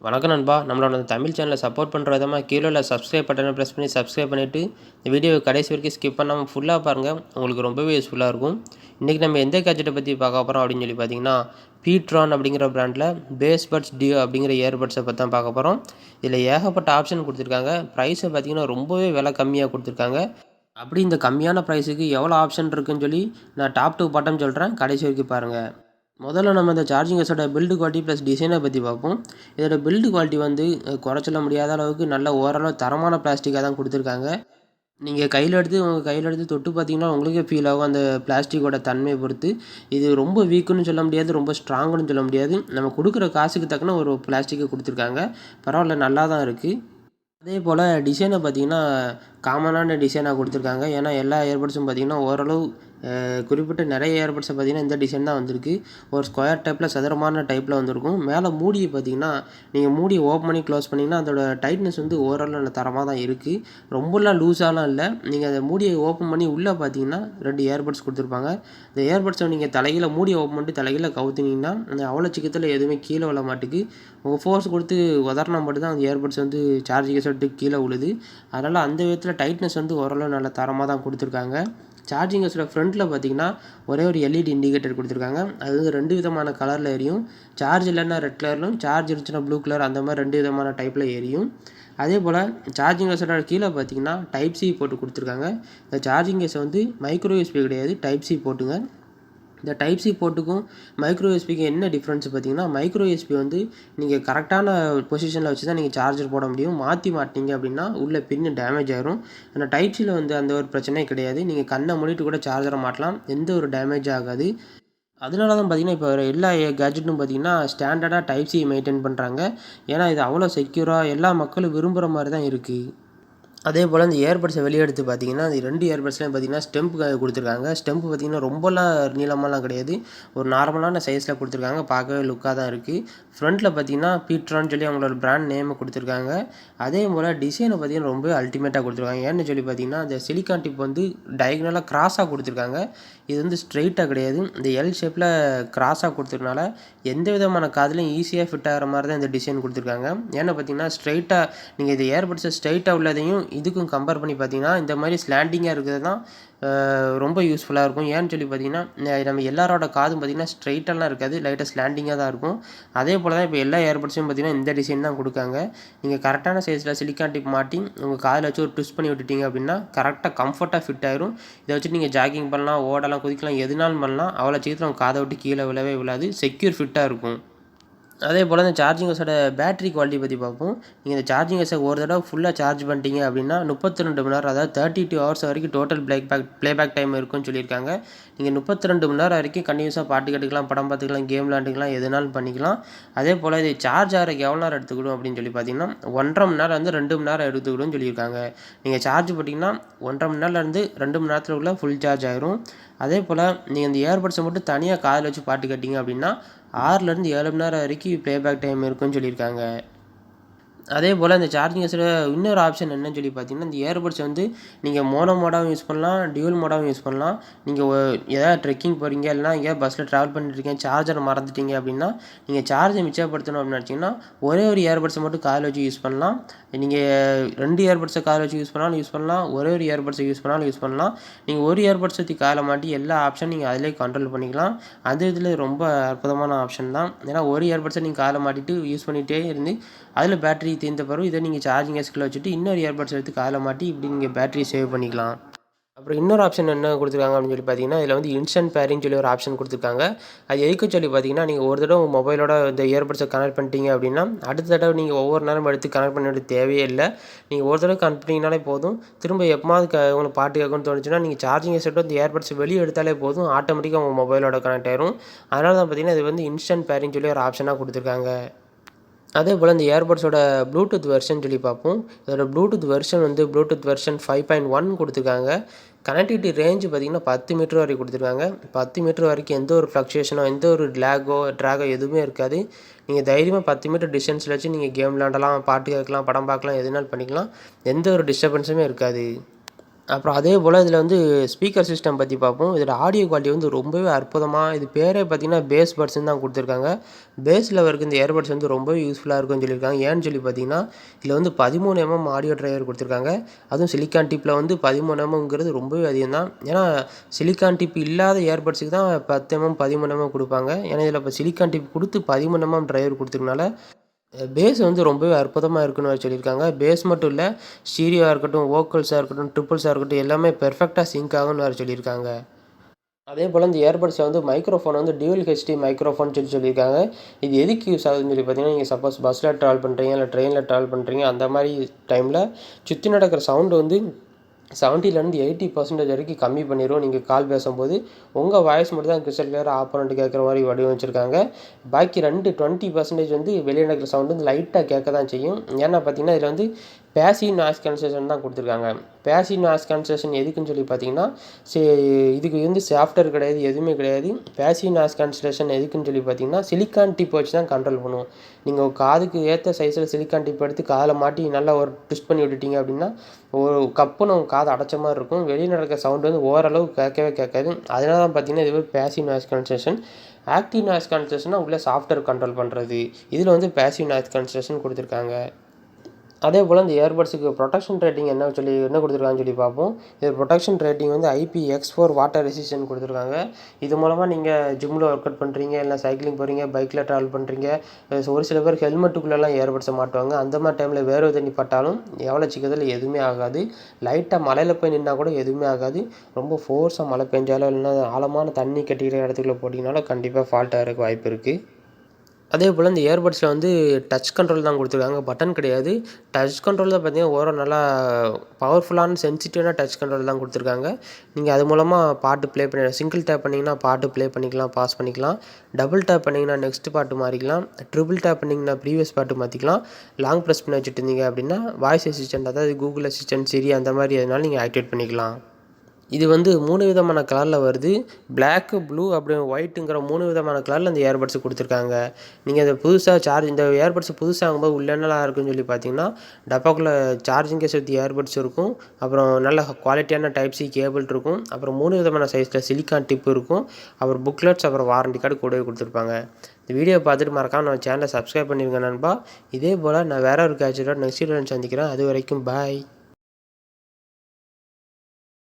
வணக்கம் நண்பா. நம்மளோட தமிழ் சேனலை சப்போர்ட் பண்ணுற விதமாக கீழே உள்ள சப்ஸ்கிரைப் பட்டனை ப்ரெஸ் பண்ணி சப்ஸ்கிரைப் பண்ணிவிட்டு இந்த வீடியோவை கடைசி வரைக்கும் ஸ்கிப் பண்ணாமல் ஃபுல்லாக பாருங்கள். உங்களுக்கு ரொம்பவே யூஸ்ஃபுல்லாக இருக்கும். இன்றைக்கி நம்ம எந்த கேஜெட்டை பற்றி பார்க்க போகிறோம் அப்படின்னு சொல்லி பார்த்தீங்கன்னா, pTron அப்படிங்கிற பிராண்டில் Bassbuds Duo அப்படிங்கிற இயர்பட்ஸை பற்றி தான் பார்க்க போகிறோம். இதில் ஏகப்பட்ட ஆப்ஷன் கொடுத்துருக்காங்க. ப்ரைஸை பார்த்தீங்கன்னா ரொம்பவே விலை கம்மியாக கொடுத்துருக்காங்க. அப்படி இந்த கம்மியான ப்ரைஸுக்கு எவ்வளோ ஆப்ஷன் இருக்குன்னு சொல்லி நான் டாப் 2 பாட்டம் சொல்கிறேன். கடைசி வரைக்கும் பாருங்கள். முதல்ல நம்ம இந்த சார்ஜிங் கேஸோட பில்டு குவாலிட்டி ப்ளஸ் டிசைனை பற்றி பார்ப்போம். இதோட பில்டு குவாலிட்டி வந்து குறைச்சல முடியாத அளவுக்கு நல்ல ஓரளவு தரமான பிளாஸ்டிக்காக தான் கொடுத்துருக்காங்க. நீங்கள் உங்கள் கையில் எடுத்து தொட்டு பார்த்தீங்கன்னா உங்களுக்கே ஃபீல் ஆகும் அந்த பிளாஸ்டிக்கோட தன்மையை பொறுத்து. இது ரொம்ப வீக்குன்னு சொல்ல முடியாது, ரொம்ப ஸ்ட்ராங்குன்னு சொல்ல முடியாது. நம்ம கொடுக்குற காசுக்கு தக்கன ஒரு பிளாஸ்டிக்கை கொடுத்துருக்காங்க. பரவாயில்ல, நல்லா தான் இருக்குது. அதே போல் டிசைனை பார்த்தீங்கன்னா காமனான டிசைனாக கொடுத்துருக்காங்க. ஏன்னா எல்லா இயர்பட்ஸும் பார்த்தீங்கன்னா ஓரளவு குறிப்பிட்ட நிறைய இயர்பட்ஸை பார்த்தீங்கன்னா இந்த டிசைன் தான் வந்திருக்கு. ஒரு ஸ்கொயர் டைப்பில் சதுரமான டைப்பில் வந்திருக்கும். மேலே மூடியை பார்த்தீங்கன்னா நீங்கள் மூடியை ஓப்பன் பண்ணி க்ளோஸ் பண்ணிங்கன்னா அதோட டைட்னஸ் வந்து ஓரளவு நல்ல தரமாக தான் இருக்குது. ரொம்பலாம் லூஸாலாம் இல்லை. நீங்கள் அந்த மூடியை ஓப்பன் பண்ணி உள்ளே பார்த்தீங்கன்னா 2 இயர்பட்ஸ் கொடுத்துருப்பாங்க. இந்த இயர்பட்ஸை நீங்கள் தலைகீழ மூடியை ஓப்பன் பண்ணிட்டு தலைகீழ கவுத்துனீங்கன்னா அந்த அவ்வளோ சிக்கத்தில் எதுவுமே கீழே விழ மாட்டுக்கு. உங்கள் ஃபோர்ஸ் கொடுத்து உதறினா மட்டும் தான் அந்த இயர்பட்ஸ் வந்து சார்ஜிங் கேஸை கீழே விழுது. அதனால் அந்த விதத்தில் டைட்னஸ் வந்து ஓரளவு நல்ல தரமாக தான் கொடுத்துருக்காங்க. சார்ஜிங் கேஸோட ஃப்ரண்ட்டில் பார்த்தீங்கன்னா ஒரே ஒரு எல்இடி இண்டிகேட்டர் கொடுத்துருக்காங்க. அது வந்து 2 விதமான கலரில் எரியும். சார்ஜ் இல்லைன்னா ரெட் கலர்லும், சார்ஜ் இருந்துச்சுன்னா ப்ளூ கலர், அந்த மாதிரி 2 விதமான டைப்பில் எரியும். அதே போல் சார்ஜிங் கேஸோட கீழே பார்த்தீங்கன்னா டைப் சி போட்டு கொடுத்துருக்காங்க. இந்த சார்ஜிங் கேஸை வந்து மைக்ரோ யூஎஸ்பி கிடையாது, டைப் சி போட்டுங்க. இந்த டைப் சி போர்ட்டுக்கும் மைக்ரோ யூஎஸ்பிக்கு என்ன டிஃப்ரென்ஸ் பார்த்தீங்கன்னா, மைக்ரோ யூஎஸ்பி வந்து நீங்கள் கரெக்டான பொசிஷனில் வச்சு தான் நீங்கள் சார்ஜர் போட முடியும். மாட்டினீங்க அப்படின்னா உள்ளே பின்னு டேமேஜ் ஆயிரும். ஆனால் டைப் சியில் வந்து அந்த ஒரு பிரச்சனையே கிடையாது. நீங்கள் கண்ணை மூடிட்டு கூட சார்ஜரை மாட்டலாம், எந்த ஒரு டேமேஜ் ஆகாது. அதனால தான் பார்த்தீங்கன்னா இப்போ எல்லா கேஜெட்டும் பார்த்தீங்கன்னா ஸ்டாண்டர்டாக டைப் சி மெயின்டைன் பண்ணுறாங்க. ஏன்னா இது அவ்வளோ செக்யூராக எல்லா மக்களும் விரும்புகிற மாதிரி தான் இருக்குது. அதே போல் இந்த இயர்பட்ஸை வெளியே எடுத்து பார்த்தீங்கன்னா அந்த 2 இயர்பட்ஸ்லையும் பார்த்தீங்கன்னா ஸ்டெம்ப் கொடுத்துருக்காங்க. ஸ்டெம்ப் பார்த்தீங்கன்னா ரொம்பலாம் நீளமாலாம் கிடையாது, ஒரு நார்மலான சைஸில் கொடுத்துருக்காங்க. பார்க்கவே லுக்காக தான் இருக்குது. ஃப்ரண்ட்டில் பார்த்தீங்கன்னா pTron சொல்லி அவங்களோட பிராண்ட் நேமை கொடுத்துருக்காங்க. அதே போல் டிசைனை பார்த்தீங்கன்னா ரொம்ப அல்டிமேட்டாக கொடுத்துருக்காங்க. ஏன்னு சொல்லி பார்த்தீங்கன்னா அந்த சிலிக்கான் டிப் வந்து டயக்னலாக கிராஸாக கொடுத்துருக்காங்க. இது வந்து ஸ்ட்ரெயிட்டாக கிடையாது, இந்த எல் ஷேப்பில் கிராஸாக கொடுத்துருக்கனால எந்த விதமான காதுலையும் ஈஸியாக ஃபிட் ஆகிற மாதிரி தான் இந்த டிசைன் கொடுத்துருக்காங்க. ஏன்னா பார்த்தீங்கன்னா ஸ்ட்ரெயிட்டாக நீங்கள் இந்த இயர்பட்ஸை ஸ்ட்ரெயிட்டாக உள்ளதையும் இதுக்கும் கம்பேர் பண்ணி பார்த்தீங்கன்னா இந்த மாதிரி ஸ்லாண்டிங்காக இருக்கிறது தான் ரொம்ப யூஸ்ஃபுல்லாக இருக்கும். ஏன்னு சொல்லி பார்த்தீங்கன்னா நம்ம எல்லாரோட காதும் பார்த்தீங்கன்னா ஸ்ட்ரெயிட்டெல்லாம் இருக்காது, லைட்டாக ஸ்லாண்டிங்காக தான் இருக்கும். அதே போல் தான் இப்போ எல்லா இயர்பட்ஸும் பார்த்தீங்கன்னா இந்த டிசைன் தான் கொடுக்காங்க. நீங்கள் கரெக்டான சைஸில் சிலிக்கான் டிப் மாட்டி உங்கள் காதில் வச்சு ஒரு ட்விஸ்ட் பண்ணி விட்டுட்டீங்க அப்படின்னா கரெக்டாக கம்ஃபர்ட்டாக ஃபிட் ஆயிரும். இதை வச்சுட்டு நீங்கள் ஜாகிங் பண்ணலாம், ஓடலாம், குதிக்கலாம், எதுனாலும் பண்ணலாம். அவ்வளோ சீக்கிரம் உங்கள் காதை விட்டு கீழே விழவே விழாது, செக்யூர் ஃபிட்டாக இருக்கும். அதே போல் இந்த சார்ஜிங் கேஸோட பேட்டரி குவாலிட்டி பற்றி பார்ப்போம். நீங்கள் இந்த சார்ஜிங் கேஸை ஒரு தடவை ஃபுல்லாக சார்ஜ் பண்ணிட்டீங்க அப்படின்னா 32 மணி நேரம், அதாவது 32 ஹவர்ஸ் வரைக்கும் டோட்டல் ப்ளேபேக் டைம் இருக்குன்னு சொல்லியிருக்காங்க. நீங்கள் 32 மணி நேரம் வரைக்கும் கண்டினியூஸாக பாட்டு கேட்டுக்கலாம், படம் பார்த்துக்கலாம், கேம் விளாண்டுக்கலாம், எதுனாலும் பண்ணிக்கலாம். அதே போல் இது சார்ஜ் ஆகிறதுக்கு எவ்வளோ நேரம் எடுத்துக்கிடும் அப்படின்னு சொல்லி பார்த்தீங்கன்னா 1.5 மணி நேரம் 2 மணி நேரம் எடுத்துக்கிடும்னு சொல்லியிருக்காங்க. நீங்கள் சார்ஜ் போட்டிங்கன்னா 1.5 மணி நேரம்லேருந்து 2 மணி நேரத்துக்குள்ளே ஃபுல் சார்ஜ் ஆயிரும். அதே போல் நீங்கள் இந்த இயர்பட்ஸை மட்டும் தனியாக காதில் வச்சு பாட்டு கேட்டிங்க அப்படின்னா 6லேருந்து 7 மணி நேரம் வரைக்கும் ப்ளேபேக் டைம் இருக்குன்னு சொல்லியிருக்காங்க. அதே போல் இந்த சார்ஜிங் கேஸில் இன்னொரு ஆப்ஷன் என்னன்னு சொல்லி பார்த்தீங்கன்னா, இந்த இயர்பட்ஸ் வந்து நீங்கள் மோனோ மோடாகவும் யூஸ் பண்ணலாம், டியூல் மோடாகவும் யூஸ் பண்ணலாம். நீங்கள் ஏதாவது ட்ரெக்கிங் போகிறீங்க, இல்லைனா எங்கேயா பஸ்ஸில் ட்ராவல் பண்ணிட்டுருக்கீங்க, சார்ஜரை மறந்துட்டீங்க அப்படின்னா நீங்கள் சார்ஜை மிச்சப்படுத்தணும் அப்படின்னு நினச்சிங்கன்னா ஒரே ஒரு இயர்பட்ஸை மட்டும் காதில் வச்சு யூஸ் பண்ணலாம். நீங்கள் 2 இயர்பட்ஸை காதில் வச்சு யூஸ் பண்ணலாம், ஒரே ஒரு இயர்பட்ஸை யூஸ் பண்ணலாம். நீங்கள் ஒரு இயர்பட்ஸ் வச்சு காதில் மாட்டி எல்லா ஆப்ஷன் நீங்கள் அதிலே கண்ட்ரோல் பண்ணிக்கலாம். அந்த இதில் ரொம்ப அற்புதமான ஆப்ஷன் தான். ஏன்னா ஒரு இயர்பட்ஸை நீங்கள் காதில் மாட்டிட்டு யூஸ் பண்ணிகிட்டே இருந்து அதில் பேட்டரி தீர்ந்த பிறகு இதை நீங்கள் சார்ஜிங் கேஸ்க்குள்ளே வச்சுட்டு இன்னொரு இயர்பட்ஸ் எடுத்து காதில் மாட்டி இப்படி நீங்கள் பேட்டரி சேவ் பண்ணிக்கலாம். அப்புறம் இன்னொரு ஆப்ஷன் என்ன கொடுத்துருக்காங்க அப்படின்னு சொல்லி பார்த்தீங்கன்னா, இதில் வந்து இன்ஸ்டன்ட் பேரிங் சொல்லி ஒரு ஆப்ஷன் கொடுத்துருக்காங்க. அது எதுக்கு சொல்லி பார்த்தீங்கன்னா, நீங்கள் ஒரு தடவை மொபைலோட இந்த இயர்பட்ஸை கனெக்ட் பண்ணிட்டீங்க அப்படின்னா அடுத்த தடவை நீங்கள் ஒவ்வொரு நேரம் எடுத்து கனெக்ட் பண்ண வேண்டிய தேவையே இல்லை. நீங்கள் ஒரு தடவை கனெக்ட் பண்ணிங்கனாலே போதும். திரும்ப எப்போது உங்களுக்கு பாட்டு கேட்கணும்னு தோணுச்சுன்னா நீங்கள் சார்ஜிங் கேஸோட இந்த இயர்பட்ஸ் வெளியே எடுத்தாலே போதும், ஆட்டோமேட்டிக்காக உங்கள் மொபைலோட கனெக்ட் ஆயிரும். அதனால தான் பார்த்தீங்கன்னா இது வந்து இன்ஸ்டன்ட் பேரிங் சொல்லி ஒரு ஆப்ஷனாக கொடுத்துருக்காங்க. அதே போல் இந்த இயர்பட்ஸோட ப்ளூடூத் வெர்ஷன் சொல்லி பார்ப்போம். இதோட ப்ளூடூத் வெர்ஷன் வந்து ப்ளூடூத் வெர்ஷன் 5.1 கொடுத்துருக்காங்க. கனெக்டிவிட்டி ரேஞ்சு பார்த்திங்கன்னா 10 மீட்டர் வரைக்கும் கொடுத்துருக்காங்க. 10 மீட்டர் வரைக்கும் எந்த ஒரு ஃப்ளக்சுவேஷனோ எந்த ஒரு ட்ராகோ எதுவுமே இருக்காது. நீங்கள் தைரியமாக 10 மீட்டர் டிஸ்டன்ஸில் வச்சு நீங்கள் கேம் விளாண்டலாம், பாட்டு கேட்கலாம், படம் பார்க்கலாம், எதுனாலும் பண்ணிக்கலாம். எந்த ஒரு டிஸ்டர்பன்ஸுமே இருக்காது. அப்புறம் அதே போல் இதில் வந்து ஸ்பீக்கர் சிஸ்டம் பற்றி பார்ப்போம். இதோட ஆடியோ குவாலிட்டி வந்து ரொம்பவே அற்புதமாக, இது பேரே பார்த்தீங்கன்னா பேஸ் பட்ஸ்ன்னு தான் கொடுத்துருக்காங்க. பேஸில் இருக்க இந்த இயர்பட்ஸ் வந்து ரொம்பவே யூஸ்ஃபுல்லாக இருக்கும்னு சொல்லியிருக்காங்க. ஏன்னு சொல்லி பார்த்தீங்கன்னா, இதில் வந்து 13 ஆடியோ டிரைவர் கொடுத்துருக்காங்க. அதுவும் சிலிக்கான் டிப்பில் வந்து 13 ரொம்பவே அதிகம் தான். ஏன்னா சிலிக்கான் டிப் இல்லாத இயர்பட்ஸுக்கு தான் 10 13 கொடுப்பாங்க. ஏன்னா இதில் இப்போ சிலிக்கான் டிப் கொடுத்து 13 டிரைவர் கொடுத்துருக்கனால பேஸ் வந்து ரொம்பவே அற்புதமாக இருக்குன்னு வேறு சொல்லியிருக்காங்க. பேஸ் மட்டும் இல்லை, ஸ்டீரியோவாக இருக்கட்டும், வோக்கல்ஸாக இருக்கட்டும், ட்ரிபிள்ஸாக இருக்கட்டும் எல்லாமே பெர்ஃபெக்டாக சிங்க் ஆகும்னு வேறு சொல்லியிருக்காங்க. அதே போல் இந்த இயர்பட்ஸில் வந்து மைக்ரோஃபோன் வந்து டியூவல் ஹெச்டி மைக்ரோஃபோன் சொல்லியிருக்காங்க. இது எதுக்கு யூஸ் ஆகுதுன்னு சொல்லி பார்த்தீங்கன்னா, நீங்கள் சப்போஸ் பஸ்ஸில் ட்ராவல் பண்ணுறீங்க, இல்லை ட்ரெயினில் ட்ராவல் பண்ணுறீங்க, அந்த மாதிரி டைமில் சுற்றி நடக்கிற சவுண்டு வந்து 70லேருந்து 80% வரைக்கும் கம்மி பண்ணிடும். நீங்கள் கால் பேசும்போது உங்கள் வாய்ஸ் மட்டும் தான் கிறிஸ்டல் கிளியராக ஆப்போனண்ட் கேட்குற மாதிரி வடிவமைச்சிருக்காங்க. பாக்கி 20% வந்து வெளியே நடக்கிற சவுண்டு வந்து லைட்டாக கேட்க தான் செய்யும். ஏன்னா பார்த்தீங்கன்னா இதில் வந்து பேசிவ் நாய்ஸ் கேன்சலேஷன் தான் கொடுத்துருக்காங்க. பேசிவ் நாய்ஸ் கேன்சலேஷன் எதுக்குன்னு சொல்லி பார்த்தீங்கன்னா, இதுக்கு வந்து சாஃப்ட்வேர் கிடையாது, எதுவுமே கிடையாது. பேசிவ் நாய்ஸ் கேன்சலேஷன் எதுக்குன்னு சொல்லி பார்த்தீங்கன்னா, சிலிக்கான் டிப் வச்சு தான் கண்ட்ரோல் பண்ணுவோம். நீங்கள் காதுக்கு ஏற்ற சைஸில் சிலிக்கான் டிப் எடுத்து காதில் மாட்டி நல்லா ஒரு ட்விஸ்ட் பண்ணி விட்டுட்டீங்க அப்படின்னா, ஒரு கப்புன்னு உங்கள் காது அடைச்ச மாதிரி இருக்கும். வெளியே நடக்கிற சவுண்டு வந்து ஓரளவு கேட்கவே கேட்காது. அதனால தான் பார்த்தீங்கன்னா இது passive noise cancellation. Active noise கேன்சலேஷன்னா உள்ளே சாஃப்ட்வேர் கண்ட்ரோல் பண்ணுறது. இதில் வந்து பேசிவ் நாய்ஸ் கேன்சலேஷன் கொடுத்துருக்காங்க. அதே போல் இந்த இயர்பட்ஸுக்கு ப்ரொடெக்ஷன் ரேட்டிங் என்ன கொடுத்துருக்காங்கன்னு சொல்லி பார்ப்போம். இது ப்ரொடெக்ஷன் ரேட்டிங் வந்து IPX4 வாட்டர் ரெசிஸ்டன்ட் கொடுத்துருக்காங்க. இது மூலமாக நீங்கள் ஜிம்மில் ஒர்க் அவுட் பண்ணுறீங்க, இல்லை சைக்கிளிங் போகிறீங்க, பைக்கில் ட்ராவல் பண்ணுறீங்க, ஒரு சில பேர் ஹெல்மெட்டுக்குள்ளெல்லாம் இயர்பட்ஸை மாட்டுவாங்க. அந்த மாதிரி டைமில் வேர்வை தண்ணி பட்டாலும் எவ்வளோ சீக்கிரத்தில் எதுவுமே ஆகாது. லைட்டாக மழையில் போய் நின்னா கூட எதுவுமே ஆகாது. ரொம்ப ஃபோர்ஸாக மழை பெஞ்சாலும் இல்லைன்னா ஆழமான தண்ணி கட்டிக்கிற இடத்துக்குள்ளே போட்டிங்கனாலும் கண்டிப்பாக ஃபால்ட் ஆகிறதுக்கு வாய்ப்பு இருக்குது. அதே போல் இந்த இயர்பட்ஸில் வந்து டச் கண்ட்ரோல் தான் கொடுத்துருக்காங்க, பட்டன் கிடையாது. டச் கண்ட்ரோல் தான் பார்த்தீங்கன்னா ஓரளவு நல்லா பவர்ஃபுல்லான சென்சிட்டிவான டச் கண்ட்ரோல் தான் கொடுத்துருக்காங்க. நீங்கள் அது மூலமாக பாட்டு ப்ளே பண்ணி சிங்கிள் டேப் பண்ணிங்கன்னா பாட்டு ப்ளே பண்ணிக்கலாம், பாஸ் பண்ணிக்கலாம். டபுள் டேப் பண்ணிங்கன்னா நெக்ஸ்ட் பாட்டு மாறிக்கலாம். ட்ரிபிள் டேப் பண்ணிங்கன்னா ப்ரீவியஸ் பாட்டு மாற்றிக்கலாம். லாங் ப்ரெஸ் பண்ணி வச்சுட்டு இருந்தீங்க அப்படின்னா வாய்ஸ் அசிஸ்டன்ட், அதாவது கூகுள் அசிஸ்டன்ட், சிரி அந்த மாதிரி எதனாலும் நீங்கள் ஆக்டிவேட் பண்ணிக்கலாம். இது வந்து 3 விதமான கலரில் வருது. பிளாக்கு, ப்ளூ அப்படி ஒயிட்டுங்கிற 3 விதமான கலரில் இந்த இயர்பட்ஸ் கொடுத்துருக்காங்க. நீங்கள் இதை புதுசாக இந்த இயர்பட்ஸ் புதுசாக வாங்கும்போது உள்ள என்னலாம் இருக்குன்னு சொல்லி பார்த்தீங்கன்னா, டப்பாக்குள்ளே சார்ஜிங் கேஸ் வித் இயர்பட்ஸ் இருக்கும். அப்புறம் நல்ல குவாலிட்டியான டைப் சி கேபிள் இருக்கும். அப்புறம் 3 விதமான சைஸில் சிலிக்கான் டிப் இருக்கும். அப்புறம் புக்லெட்ஸ், அப்புறம் வாரண்டி கார்டு கூடவே கொடுத்துருப்பாங்க. இந்த வீடியோ பார்த்துட்டு மறக்காமல் நம்ம சேனலை சப்ஸ்கிரைப் பண்ணிடுங்க நண்பா. இதே போல் நான் வேறு ஒரு கேட்சரோட நெக்ஸ்ட் வீடியோவில் சந்திக்கிறேன். அது வரைக்கும் பாய்.